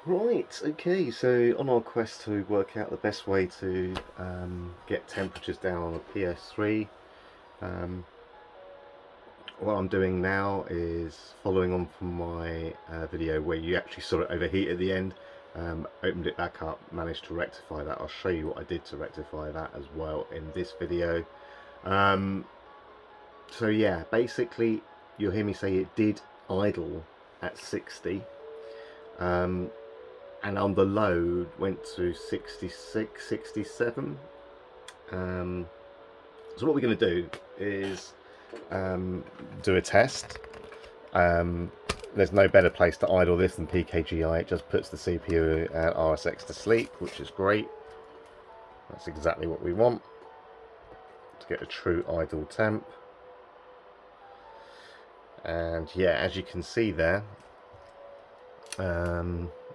Right, okay, so on our quest to work out the best way to get temperatures down on a PS3, what I'm doing now is following on from my video where you actually saw it overheat at the end, opened it back up, managed to rectify that. I'll show you what I did to rectify that as well in this video. So yeah, basically you'll hear me say it did idle at 60. And on the load went to 66, 67. So what we're going to do is do a test. There's no better place to idle this than PKGI. It just puts the CPU and RSX to sleep, which is great. That's exactly what we want to get a true idle temp. And yeah, as you can see there,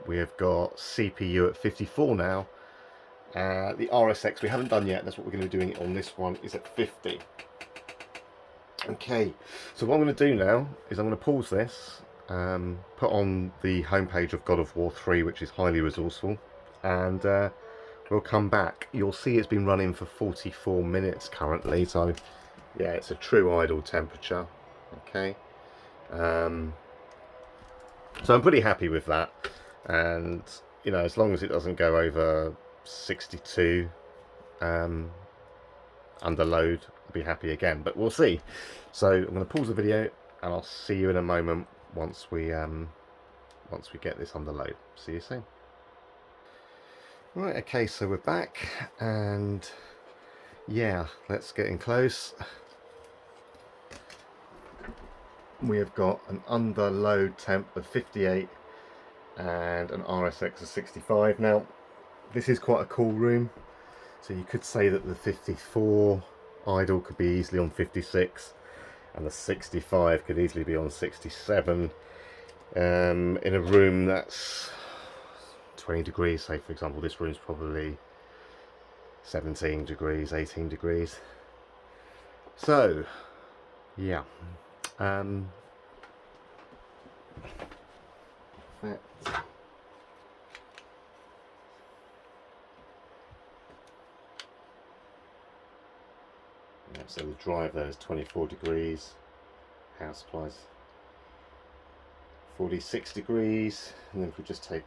we have got CPU at 54 now. The RSX we haven't done yet, that's what we're going to be doing on this one, is at 50. Okay, so what I'm going to do now is I'm going to pause this, put on the homepage of God of War 3, which is highly resourceful, and we'll come back. You'll see it's been running for 44 minutes currently, so yeah, it's a true idle temperature. Okay, so I'm pretty happy with that, and you know, as long as it doesn't go over 62 under load, I'll be happy again, but we'll see. So I'm going to pause the video and I'll see you in a moment once we get this under load. See you soon. Right, okay, so we're back, and yeah, let's get in close. We have got an under load temp of 58 and an RSX of 65. Now this is quite a cool room, so you could say that the 54 idle could be easily on 56 and the 65 could easily be on 67 in a room that's 20 degrees. Say for example this room's probably 17 degrees, 18 degrees. So yeah, so the drive there is 24 degrees, house supplies 46 degrees, and then if we just take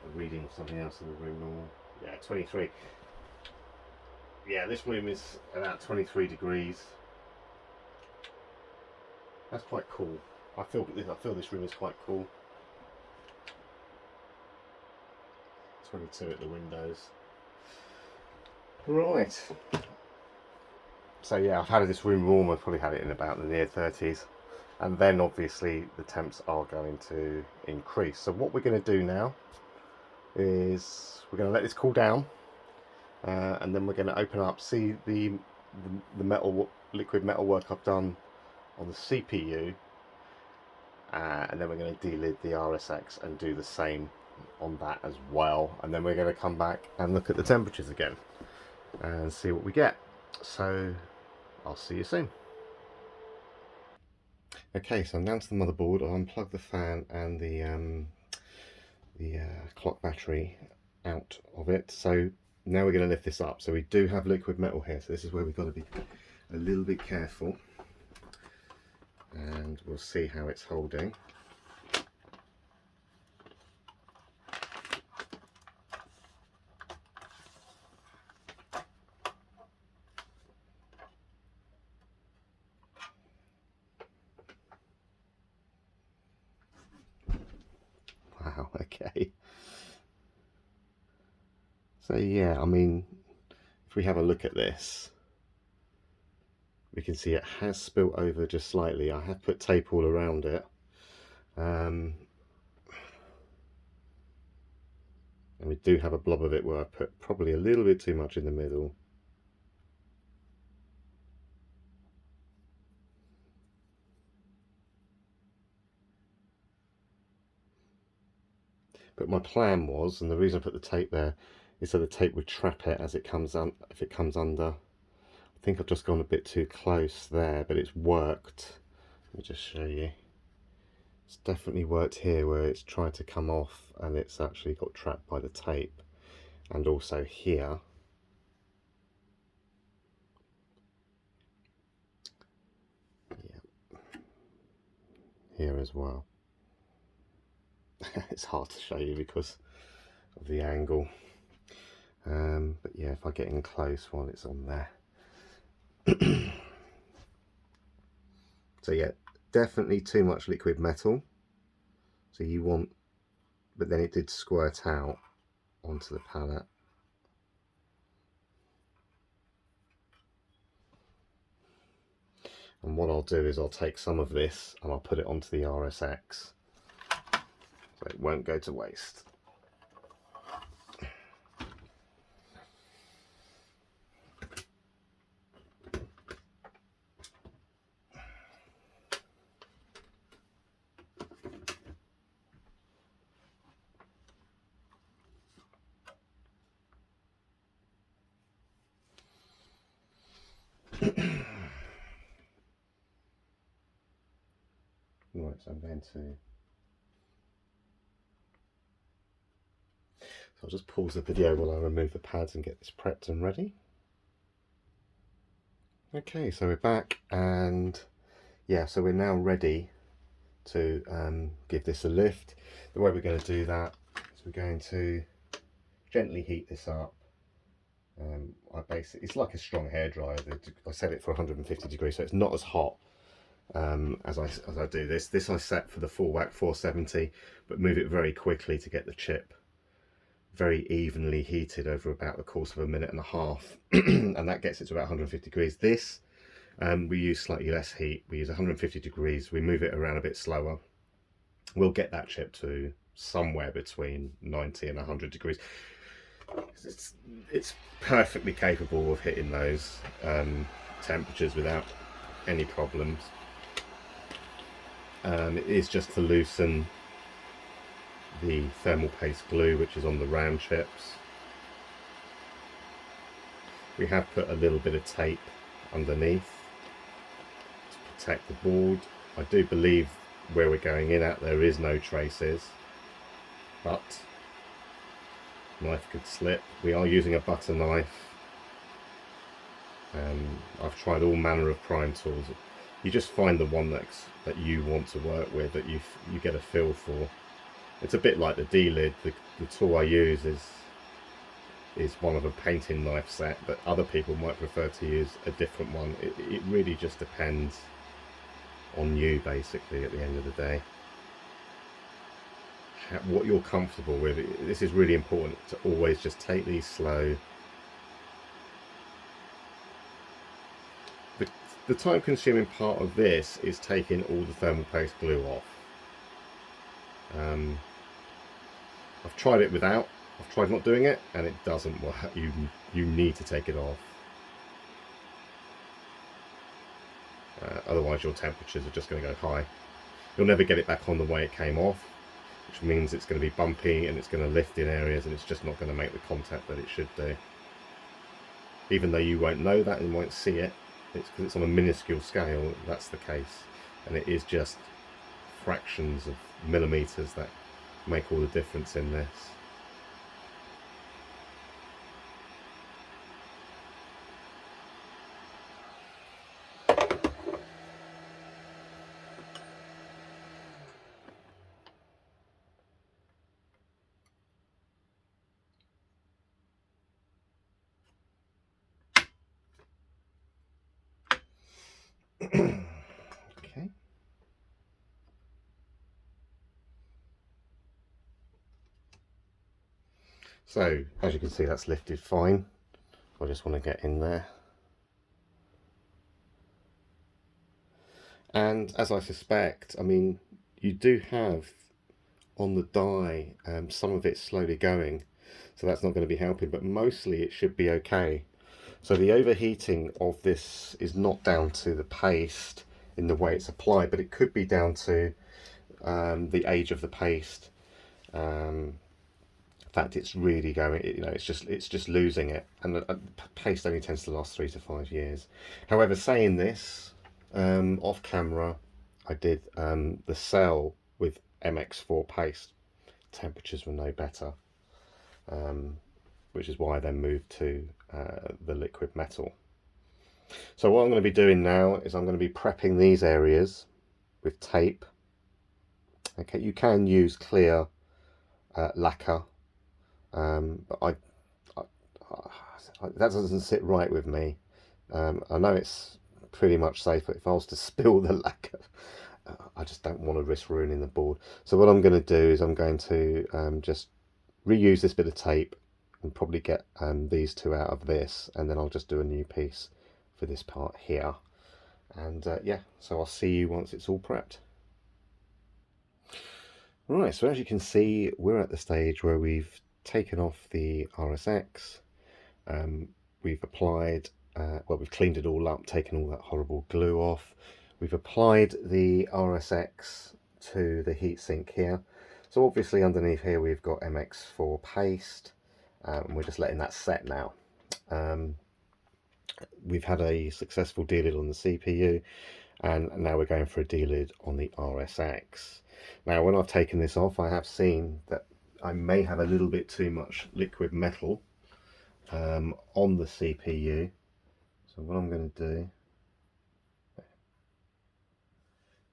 a reading of something else in the room, normal, yeah, 23. Yeah, this room is about 23 degrees. That's quite cool. I feel this room is quite cool. 22 at the windows. Right. So yeah, I've had this room warm. I've probably had it in about the near 30s, and then obviously the temps are going to increase. So what we're going to do now is we're going to let this cool down, and then we're going to open up, see the liquid metal work I've done on the CPU, and then we're going to delid the RSX and do the same on that as well, and then we're going to come back and look at the temperatures again and see what we get. So I'll see you soon. Okay, so I'm down to the motherboard. I'll unplug the fan and the clock battery out of it. So now we're going to lift this up. So we do have liquid metal here, so this is where we've got to be a little bit careful, and we'll see how it's holding. Wow, okay. So yeah, I mean, if we have a look at this, we can see it has spilt over just slightly. I have put tape all around it. And we do have a blob of it where I put probably a little bit too much in the middle. But my plan was, and the reason I put the tape there, is so the tape would trap it as it comes if it comes under. I think I've just gone a bit too close there, but it's worked. Let me just show you. It's definitely worked here where it's tried to come off and it's actually got trapped by the tape, and also here. Yeah. Here as well. It's hard to show you because of the angle, but yeah, if I get in close while it's on there. So yeah, definitely too much liquid metal, so you want, but then it did squirt out onto the palette. And what I'll do is I'll take some of this and I'll put it onto the RSX so it won't go to waste. Right, so I'm going to... So I'll just pause the video while I remove the pads and get this prepped and ready. Okay, so we're back, and yeah, so we're now ready to give this a lift. The way we're going to do that is we're going to gently heat this up. It's like a strong hairdryer. I set it for 150 degrees, so it's not as hot as I do this. This I set for the full whack 470, but move it very quickly to get the chip very evenly heated over about the course of a minute and a half, and that gets it to about 150 degrees. This we use slightly less heat. We use 150 degrees. We move it around a bit slower. We'll get that chip to somewhere between 90 and 100 degrees. It's perfectly capable of hitting those temperatures without any problems. It is just to loosen the thermal paste glue which is on the RAM chips. We have put a little bit of tape underneath to protect the board. I do believe where we're going in at there is no traces, but knife could slip. We are using a butter knife. I've tried all manner of prime tools. You just find the one that you want to work with, that you get a feel for. It's a bit like the delid. The tool I use is one of a painting knife set, but other people might prefer to use a different one. It really just depends on you, basically, at the end of the day. What you're comfortable with. This is really important, to always just take these slow. The time consuming part of this is taking all the thermal paste glue off. I've tried it without, I've tried not doing it, and it doesn't work. You need to take it off. Otherwise your temperatures are just going to go high. You'll never get it back on the way it came off, which means it's going to be bumpy and it's going to lift in areas, and it's just not going to make the contact that it should do. Even though you won't know that and won't see it, it's because it's on a minuscule scale, that's the case. And it is just fractions of millimeters that make all the difference in this. Okay. So, as you can see, that's lifted fine. I just want to get in there. And as I suspect, I mean, you do have on the die some of it slowly going, so that's not going to be helping, but mostly it should be okay. So the overheating of this is not down to the paste in the way it's applied, but it could be down to the age of the paste. In fact, it's really going, it's just losing it, and the paste only tends to last 3 to 5 years. However, saying this, off camera, I did the cell with MX4 paste, temperatures were no better, which is why I then moved to the liquid metal. So what I'm going to be doing now is I'm going to be prepping these areas with tape. Okay, you can use clear lacquer, but that doesn't sit right with me. I know it's pretty much safe, but if I was to spill the lacquer, I just don't want to risk ruining the board. So what I'm going to do is I'm going to just reuse this bit of tape and probably get these two out of this, and then I'll just do a new piece for this part here. And yeah, so I'll see you once it's all prepped. Right, so as you can see, we're at the stage where we've taken off the RSX, we've applied, well, we've cleaned it all up, taken all that horrible glue off. We've applied the RSX to the heatsink here. So obviously underneath here we've got MX4 paste, and we're just letting that set now. We've had a successful delid on the CPU, and now we're going for a delid on the RSX. Now when I've taken this off, I have seen that I may have a little bit too much liquid metal on the CPU. So what I'm going to do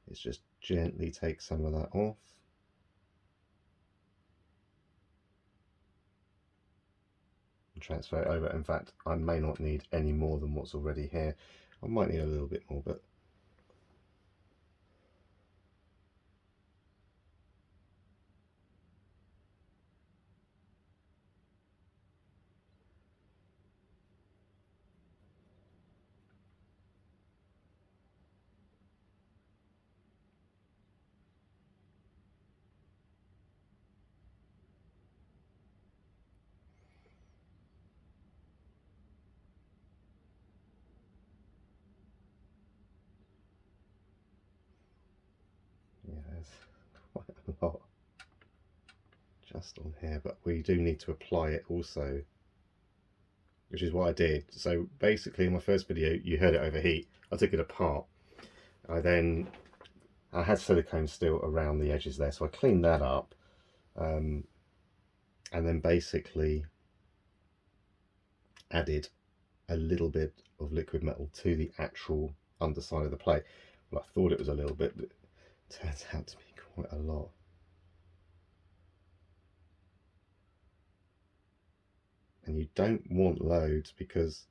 is just gently take some of that off. And transfer it over. In fact, I may not need any more than what's already here. I might need a little bit more, but yeah, there's quite a lot just on here, but we do need to apply it also, which is what I did. So basically in my first video you heard it overheat. I took it apart. I had silicone still around the edges there, so I cleaned that up, and then basically added a little bit of liquid metal to the actual underside of the plate. Well, I thought it was a little bit, but it turns out to be quite a lot. And you don't want loads because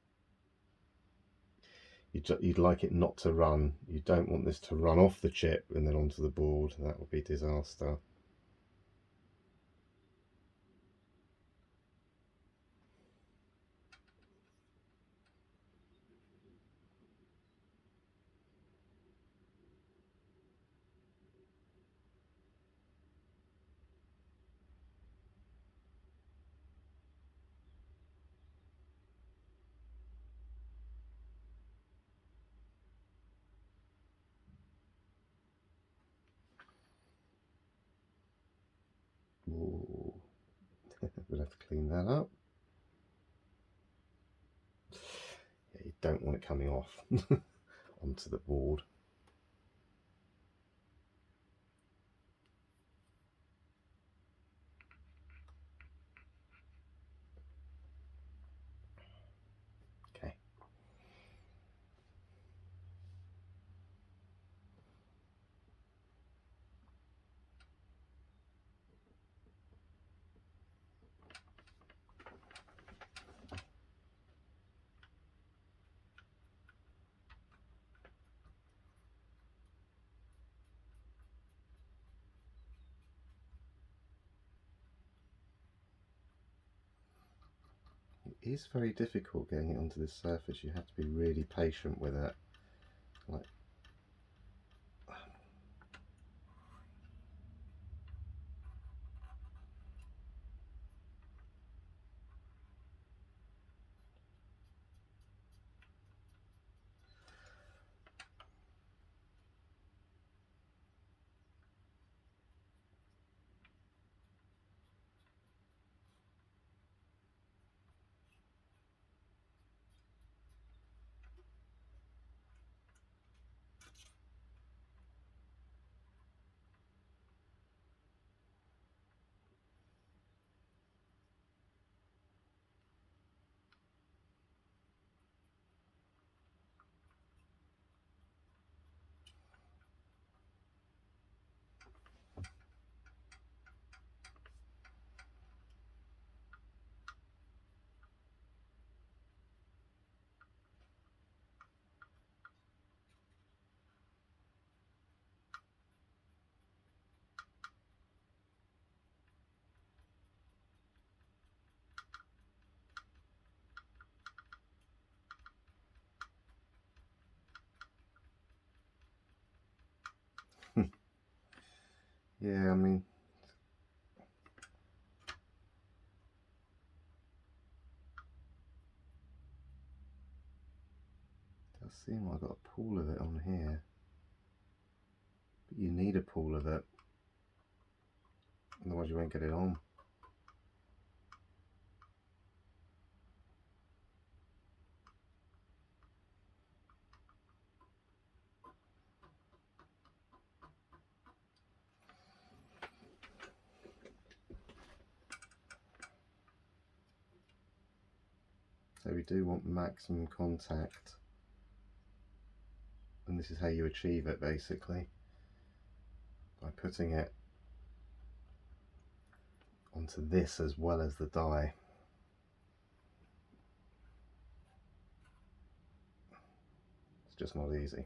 you'd like it not to run. You don't want this to run off the chip and then onto the board. That would be disaster. Ooh. We'll have to clean that up. Yeah, you don't want it coming off onto the board. Okay. It is very difficult getting it onto this surface. You have to be really patient with it. Like, Yeah, I mean, it does seem like I've got a pool of it on here. But you need a pool of it, otherwise you won't get it on. So we do want maximum contact, and this is how you achieve it basically, by putting it onto this as well as the die. It's just not easy.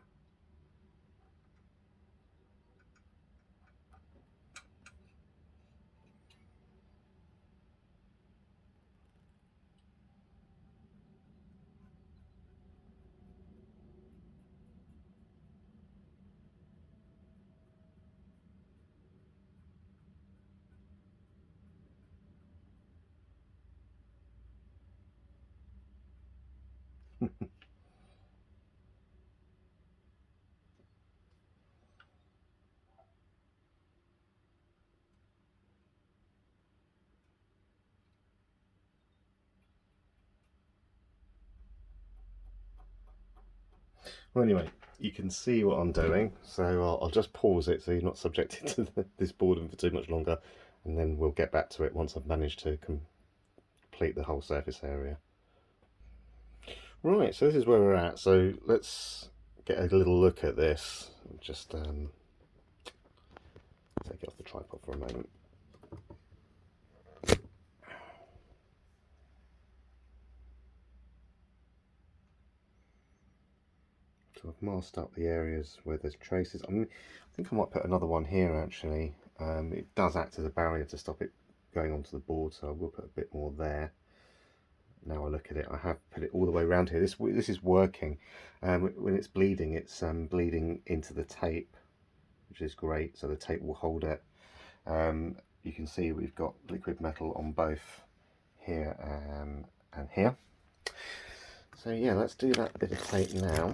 Well, anyway, you can see what I'm doing, so I'll just pause it so you're not subjected to this boredom for too much longer, and then we'll get back to it once I've managed to complete the whole surface area. Right, so this is where we're at, so let's get a little look at this. Just take it off the tripod for a moment. So I've masked up the areas where there's traces. I think I might put another one here actually. It does act as a barrier to stop it going onto the board, so I will put a bit more there. Now I look at it, I have put it all the way around here. This is working. When it's bleeding into the tape, which is great, so the tape will hold it. You can see we've got liquid metal on both here and here. So yeah, let's do that bit of tape now.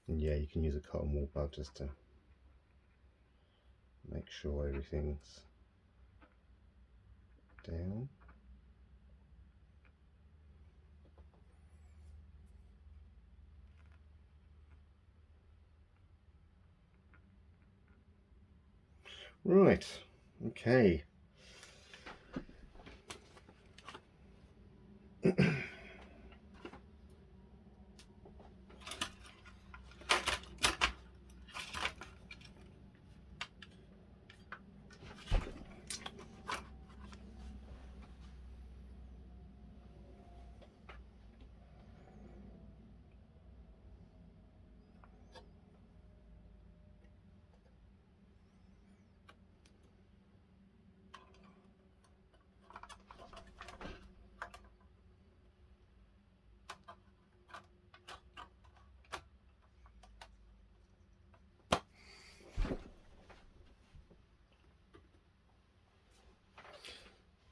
And yeah, you can use a cotton wool bud just to make sure everything's down. Right, okay.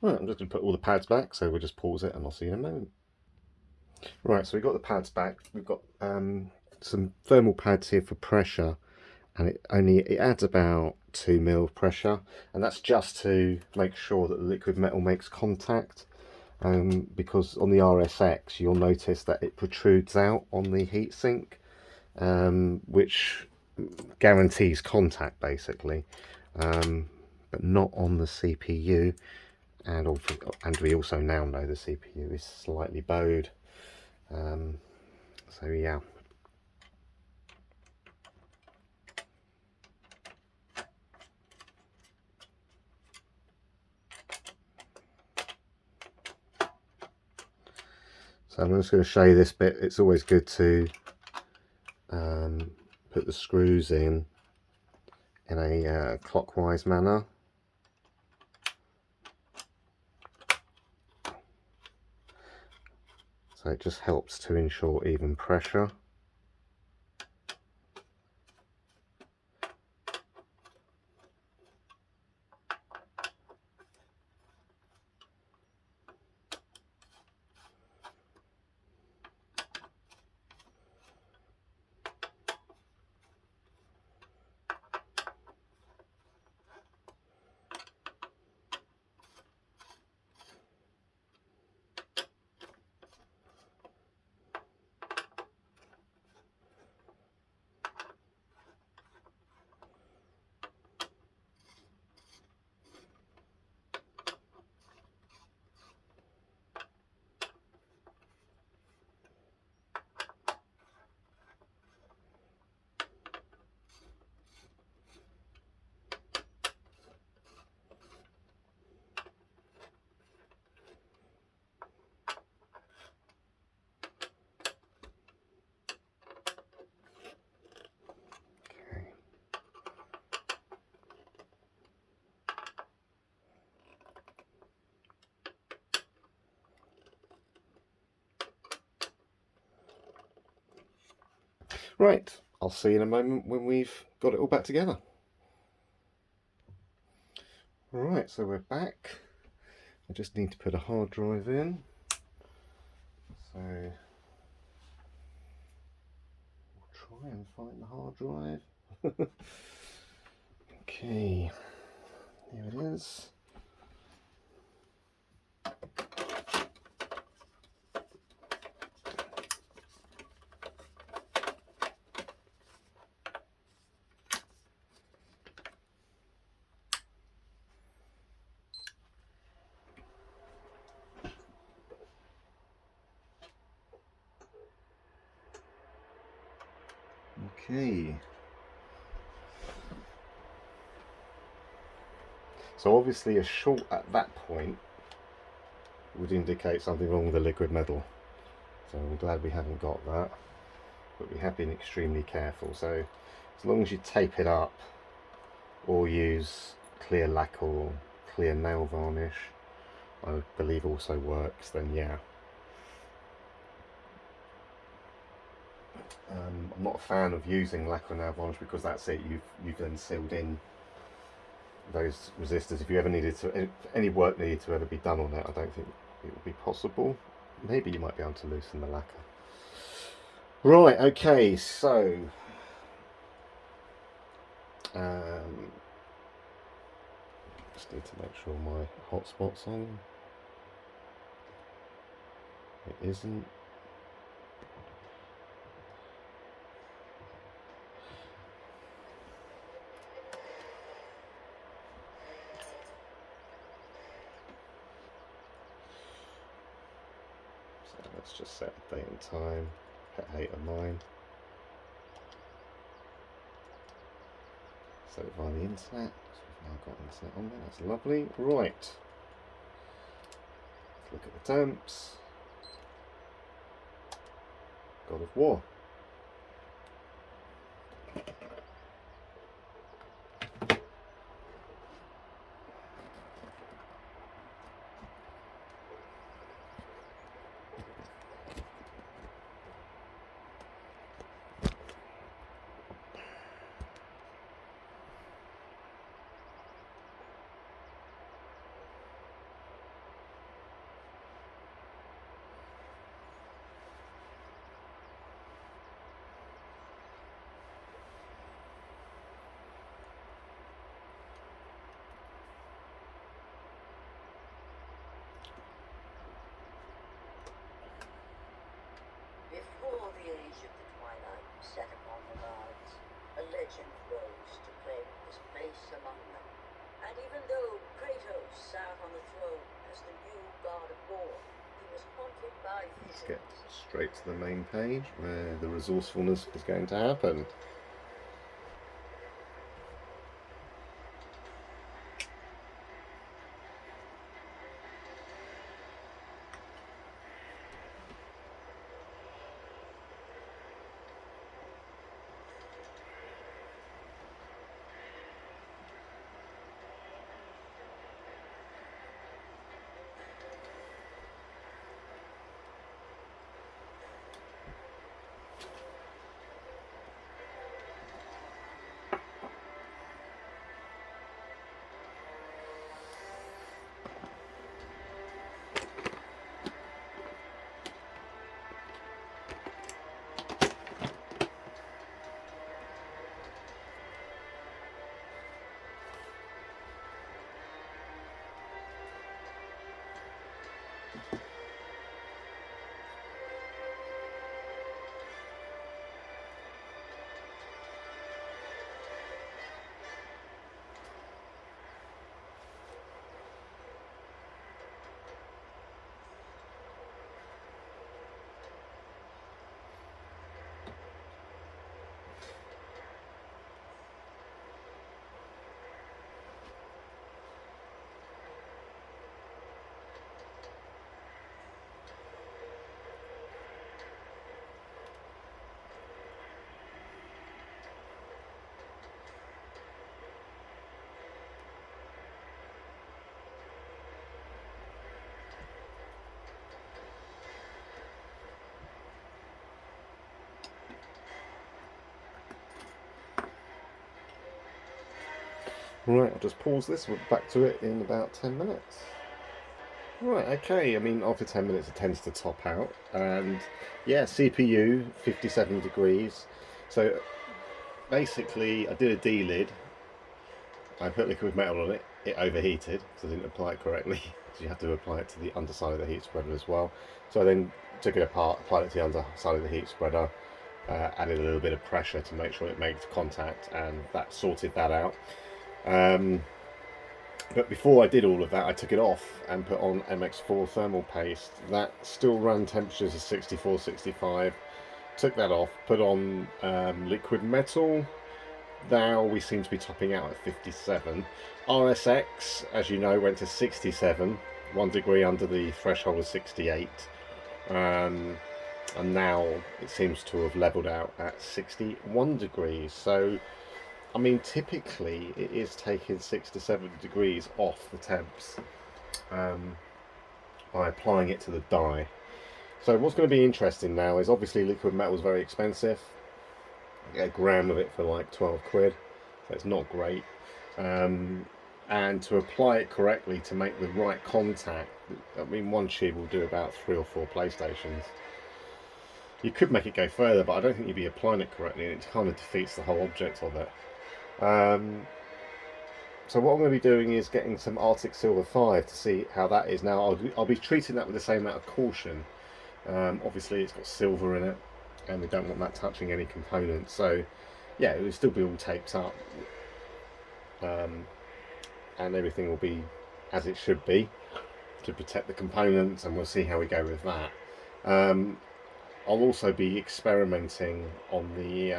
Right, I'm just going to put all the pads back, so we'll just pause it and I'll see you in a moment. Right, so we've got the pads back. We've got some thermal pads here for pressure, and it adds about 2 mil pressure, and that's just to make sure that the liquid metal makes contact, because on the RSX you'll notice that it protrudes out on the heatsink, which guarantees contact basically, but not on the CPU. And we also now know the CPU is slightly bowed. So yeah. So I'm just going to show you this bit. It's always good to put the screws in a clockwise manner. So it just helps to ensure even pressure. Right, I'll see you in a moment when we've got it all back together. Right, so we're back. I just need to put a hard drive in. So we'll try and find the hard drive. Okay, here it is. Okay. So obviously a short at that point would indicate something wrong with the liquid metal. So I'm glad we haven't got that, but we have been extremely careful. So as long as you tape it up or use clear lacquer or clear nail varnish, I believe also works, then yeah. I'm not a fan of using lacquer nail varnish because that's it, you've then sealed in those resistors. If you ever needed to, if any work needed to ever be done on it, I don't think it would be possible. Maybe you might be able to loosen the lacquer. Right, okay, so just need to make sure my hotspot's on. It isn't. So let's just set a date and time, pet 8 of mine. Set it via the internet. So we've now got internet on there, that's lovely. Right. Let's look at the temps. God of War. get straight to the main page where the resourcefulness is going to happen. Right, I'll just pause this, we'll be back to it in about 10 minutes. Right, okay, I mean, after 10 minutes it tends to top out, and yeah, CPU, 57 degrees, so basically I did a delid, I put liquid metal on it, it overheated, because I didn't apply it correctly, because you have to apply it to the underside of the heat spreader as well, so I then took it apart, applied it to the underside of the heat spreader, added a little bit of pressure to make sure it made contact, and that sorted that out. But before I did all of that, I took it off and put on MX4 thermal paste. That still ran temperatures of 64, 65. Took that off, put on liquid metal. Now we seem to be topping out at 57. RSX, as you know, went to 67, 1 degree under the threshold of 68. And now it seems to have leveled out at 61 degrees. So I mean, typically it is taking 6 to 7 degrees off the temps by applying it to the die. So what's going to be interesting now is obviously liquid metal is very expensive. You get a gram of it for like 12 quid, so it's not great. And to apply it correctly to make the right contact, I mean, one tube will do about 3 or 4 PlayStations. You could make it go further, but I don't think you'd be applying it correctly, and it kind of defeats the whole object of it. So what I'm going to be doing is getting some Arctic Silver 5 to see how that is. Now I'll be treating that with the same amount of caution. Obviously it's got silver in it and we don't want that touching any components, so yeah, it will still be all taped up, and everything will be as it should be to protect the components, and we'll see how we go with that. I'll also be experimenting on the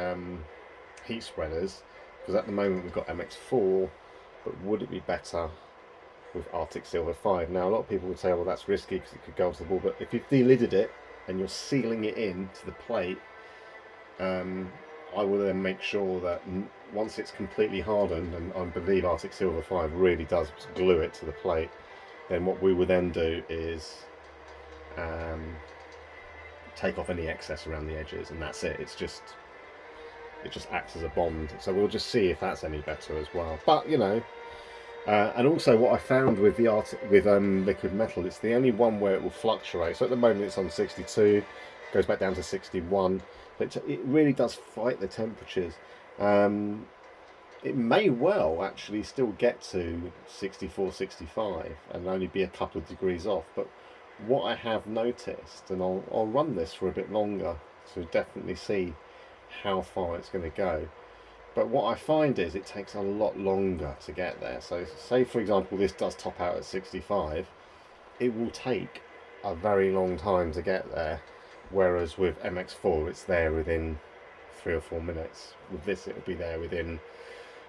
heat spreaders, because at the moment we've got MX4, but would it be better with Arctic Silver 5? Now a lot of people would say, well, that's risky because it could go to the wall, but if you've delidded it and you're sealing it in to the plate, I will then make sure that once it's completely hardened, and I believe Arctic Silver 5 really does glue it to the plate, then what we will then do is take off any excess around the edges, and that's it. It just acts as a bond. So we'll just see if that's any better as well. But you know, and also what I found with the liquid metal, it's the only one where it will fluctuate. So at the moment it's on 62, goes back down to 61, but it really does fight the temperatures. It may well actually still get to 64, 65 and only be a couple of degrees off, but what I have noticed, and I'll run this for a bit longer to definitely see how far it's going to go, but what I find is it takes a lot longer to get there. So say for example this does top out at 65, it will take a very long time to get there, whereas with MX4 it's there within 3 or 4 minutes. With this it'll be there within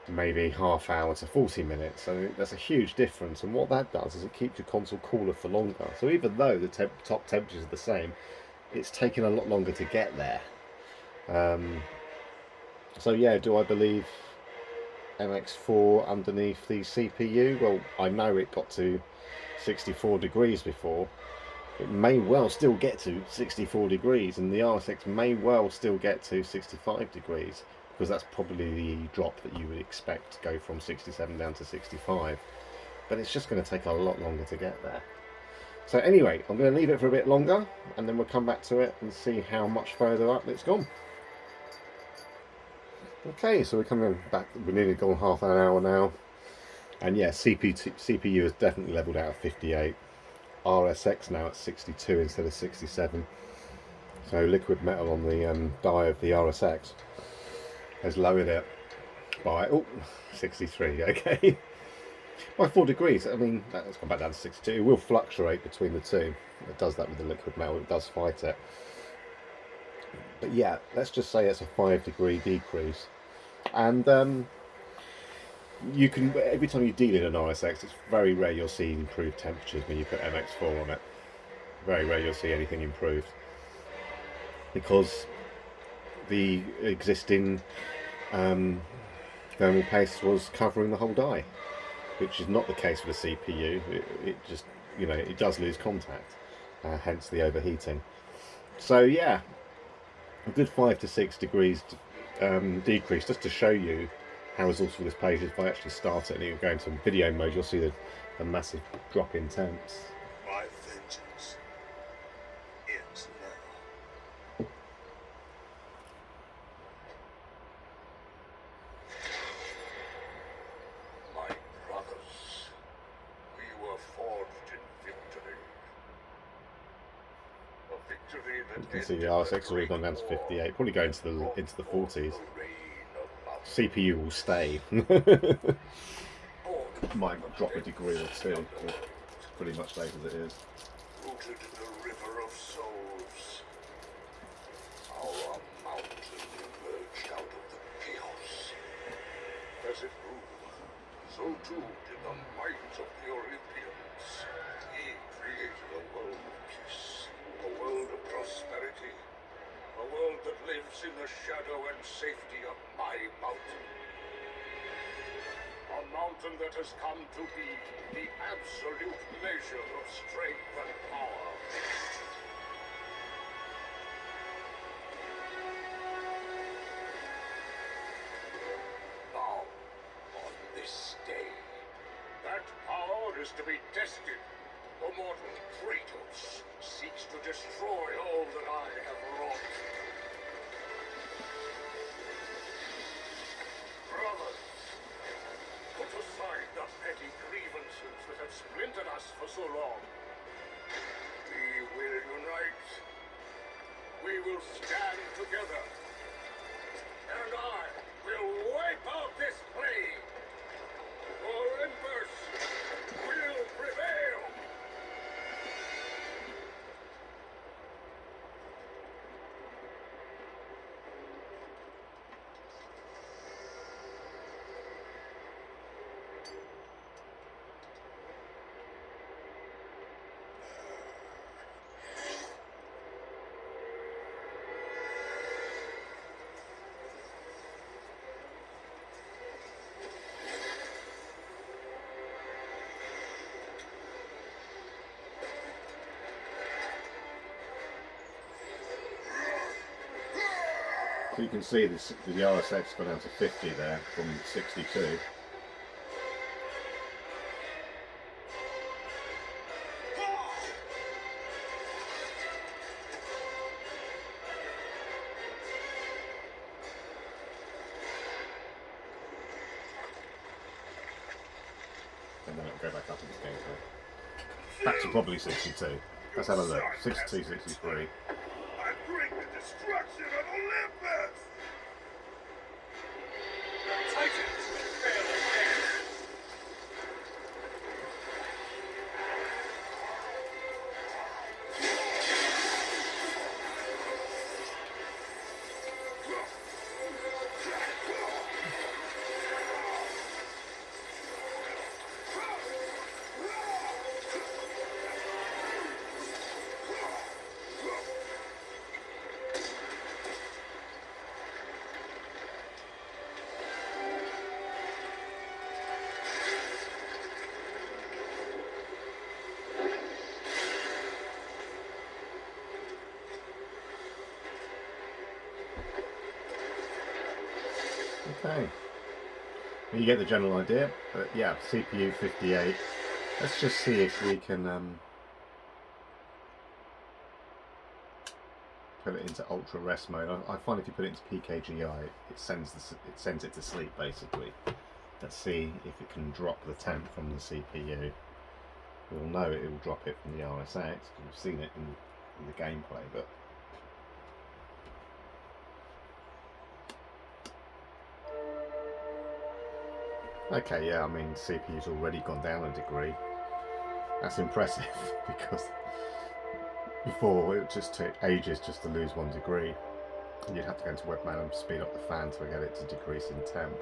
maybe half hour to 40 minutes. So that's a huge difference, and what that does is it keeps your console cooler for longer. So even though the top temperatures are the same, it's taken a lot longer to get there. So yeah, do I believe MX4 underneath the CPU? Well, I know it got to 64 degrees before. It may well still get to 64 degrees, and the RSX may well still get to 65 degrees, because that's probably the drop that you would expect to go from 67 down to 65. But it's just going to take a lot longer to get there. So anyway, I'm going to leave it for a bit longer, and then we'll come back to it and see how much further up it's gone. Okay, so we're coming back, we're nearly gone half an hour now, and yeah, CPU has definitely leveled out at 58. RSX now at 62 instead of 67. So liquid metal on the die of the RSX has lowered it by 63. Okay, by 4 degrees. I mean, that's gone back down to 62. It will fluctuate between the two. It does that with the liquid metal. It does fight it. But yeah, let's just say it's a 5-degree decrease, and you can, every time you delid an RSX, it's very rare you'll see improved temperatures when you put MX4 on it. Very rare you'll see anything improved, because the existing thermal paste was covering the whole die, which is not the case with the CPU. It just, you know, it does lose contact, hence the overheating. So yeah, a good 5 to 6 degrees decrease, just to show you how resourceful this page is. If I actually start it and you go into video mode, you'll see the massive drop in temps. My vengeance ends now. My brothers, we were forged in victory. A victory that you can see the RSX has already gone down to 58, probably go into the 40s. CPU will stay. Might drop a degree or two, but pretty much stays as it is. Rooted in the river of souls, our mountain emerged out of the chaos. As it grew, so too did the might of the Olympians. He created a world of peace, a world of prosperity, a world that lives in the shadow and safety of my mountain. A mountain that has come to be the absolute measure of strength and power. Now, on this day, that power is to be tested. The mortal Kratos seeks to destroy all that I have wrought. Brothers, put aside the petty grievances that have splintered us for so long. We will unite. We will stand together. And I will wipe out this plague. Olympus will prevail. So you can see this, the RSX gone down to 50 there from 62. And then it'll go back up in this gameplay. Back to probably 62. Let's have a look. 62, 63. I bring the destruction of Olympus! Titans fail again! Okay. You get the general idea, but yeah, CPU 58. Let's just see if we can put it into ultra rest mode. I find if you put it into PKGI, it sends it to sleep basically. Let's see if it can drop the temp from the CPU. We'll know it will drop it from the RSX because we've seen it in the gameplay, but okay, yeah, I mean CPU's already gone down a degree. That's impressive because before it just took ages just to lose 1 degree. You'd have to go into webman and speed up the fan to get it to decrease in temp.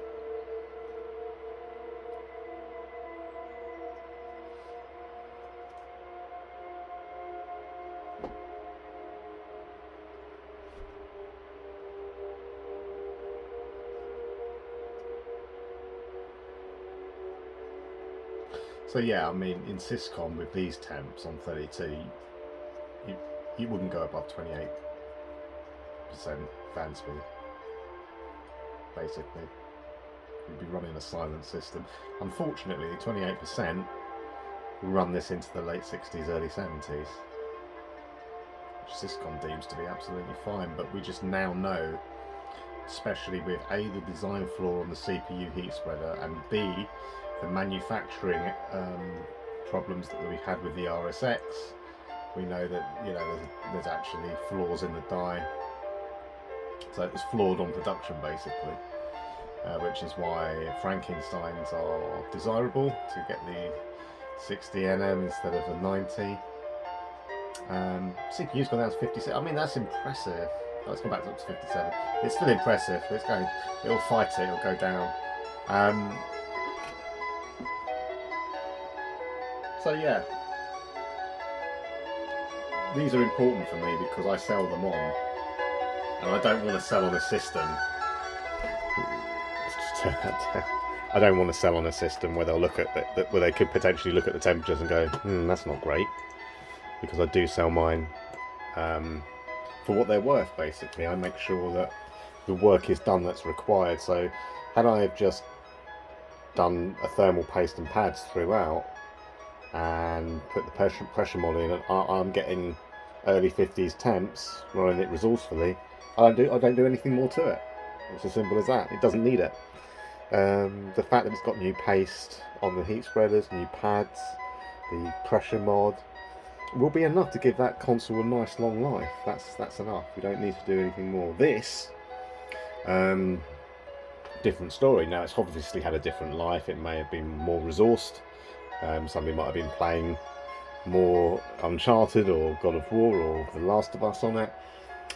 So yeah, I mean in Syscom with these temps on 32, you wouldn't go above 28% fan speed. Basically, you'd be running a silent system. Unfortunately, 28% will run this into the late 60s, early 70s, which Syscom deems to be absolutely fine. But we just now know, especially with A, the design flaw on the CPU heat spreader, and B, the manufacturing problems that we've had with the RSX, we know that there's actually flaws in the die. So it was flawed on production basically, which is why Frankensteins are desirable to get the 60 nm instead of the 90. CPU's gone down to 56. I mean, that's impressive. Oh, it's gone back up to 57. It's still impressive. It'll fight it. It'll go down. So yeah, these are important for me because I sell them on, and I don't want to sell on a system. Let's just turn that down. I don't want to sell on a system where they'll look at where they could potentially look at the temperatures and go, that's not great, because I do sell mine for what they're worth. Basically, I make sure that the work is done that's required. So, had I have just done a thermal paste and pads throughout and put the pressure mod in, and I'm getting early 50s temps, running it resourcefully, I don't do anything more to it. It's as simple as that. It doesn't need it. The fact that it's got new paste on the heat spreaders, new pads, the pressure mod, will be enough to give that console a nice long life. That's enough. We don't need to do anything more. This, different story. Now, it's obviously had a different life. It may have been more resourced. Somebody might have been playing more Uncharted or God of War or The Last of Us on it,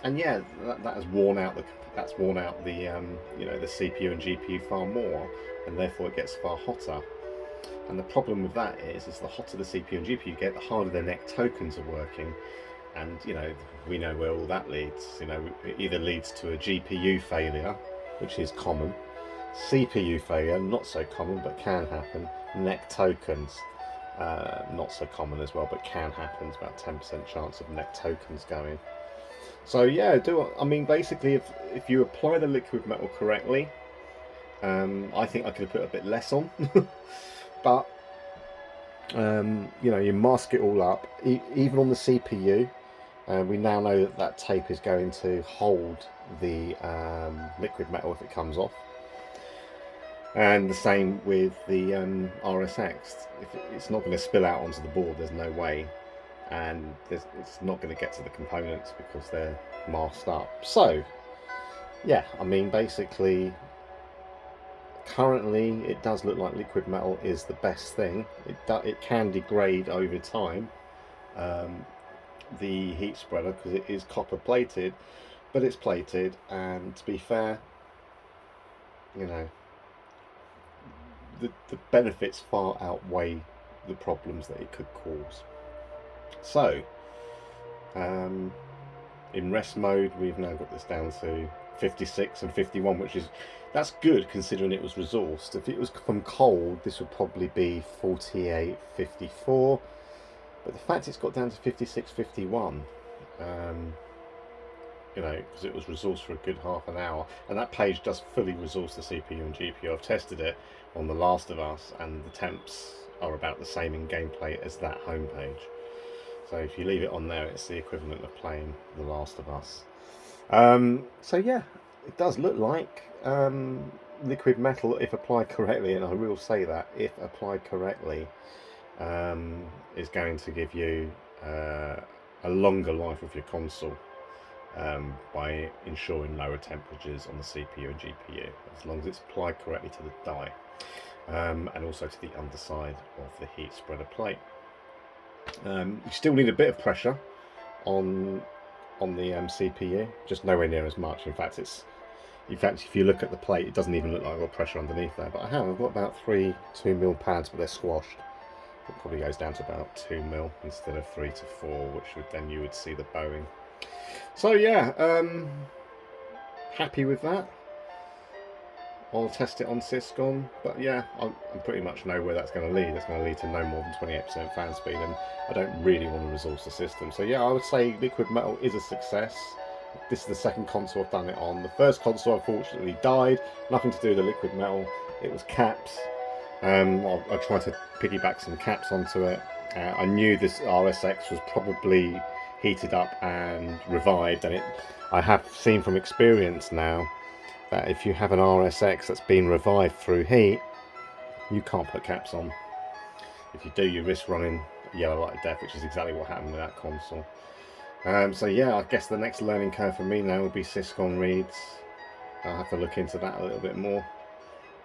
and yeah, that has worn out the the CPU and GPU far more, and therefore it gets far hotter. And the problem with that is the hotter the CPU and GPU get, the harder their neck tokens are working, and we know where all that leads. It either leads to a GPU failure, which is common, CPU failure, not so common but can happen, neck tokens, not so common as well but can happen. It's about 10% chance of neck tokens going. So yeah, basically if you apply the liquid metal correctly, I think I could have put a bit less on but you mask it all up, even on the CPU. We now know that tape is going to hold the liquid metal if it comes off. And the same with the RSX. It's not going to spill out onto the board, there's no way. And it's not going to get to the components because they're masked up. So, yeah, basically, currently it does look like liquid metal is the best thing. It can degrade over time, the heat spreader, because it is copper plated, but it's plated, and to be fair, the benefits far outweigh the problems that it could cause. So, in rest mode, we've now got this down to 56 and 51, that's good considering it was resourced. If it was from cold, this would probably be 48, 54. But the fact it's got down to 56, 51, you know, because it was resourced for a good half an hour, and that page does fully resource the CPU and GPU. I've tested it on The Last of Us, and the temps are about the same in gameplay as that homepage. So if you leave it on there, it's the equivalent of playing The Last of Us. So yeah, it does look like liquid metal, if applied correctly, and I will say that, if applied correctly, is going to give you a longer life of your console by ensuring lower temperatures on the CPU and GPU, as long as it's applied correctly to the die, and also to the underside of the heat spreader plate. You still need a bit of pressure on the CPU, just nowhere near as much. In fact, if you look at the plate, it doesn't even look like I've got pressure underneath there. But I've got about 3 2mm pads, but they're squashed. It probably goes down to about 2mm instead of 3 to 4, which would then you would see the bowing. So yeah, happy with that. I'll test it on Syscon, but yeah, I pretty much know where that's going to lead. It's going to lead to no more than 28% fan speed, and I don't really want to resource the system. So yeah, I would say liquid metal is a success. This is the second console I've done it on. The first console unfortunately died. Nothing to do with the liquid metal. It was caps. I tried to piggyback some caps onto it. I knew this RSX was probably heated up and revived, and I have seen from experience now that if you have an RSX that's been revived through heat, you can't put caps on. If you do, you risk running yellow light of death, which is exactly what happened with that console. So yeah, I guess the next learning curve for me now would be Syscon reads. I'll have to look into that a little bit more.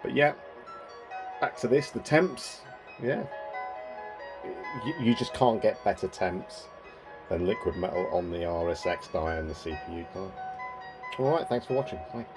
But yeah, back to this, the temps. Yeah, you just can't get better temps than liquid metal on the RSX die and the CPU die. Alright, thanks for watching. Bye.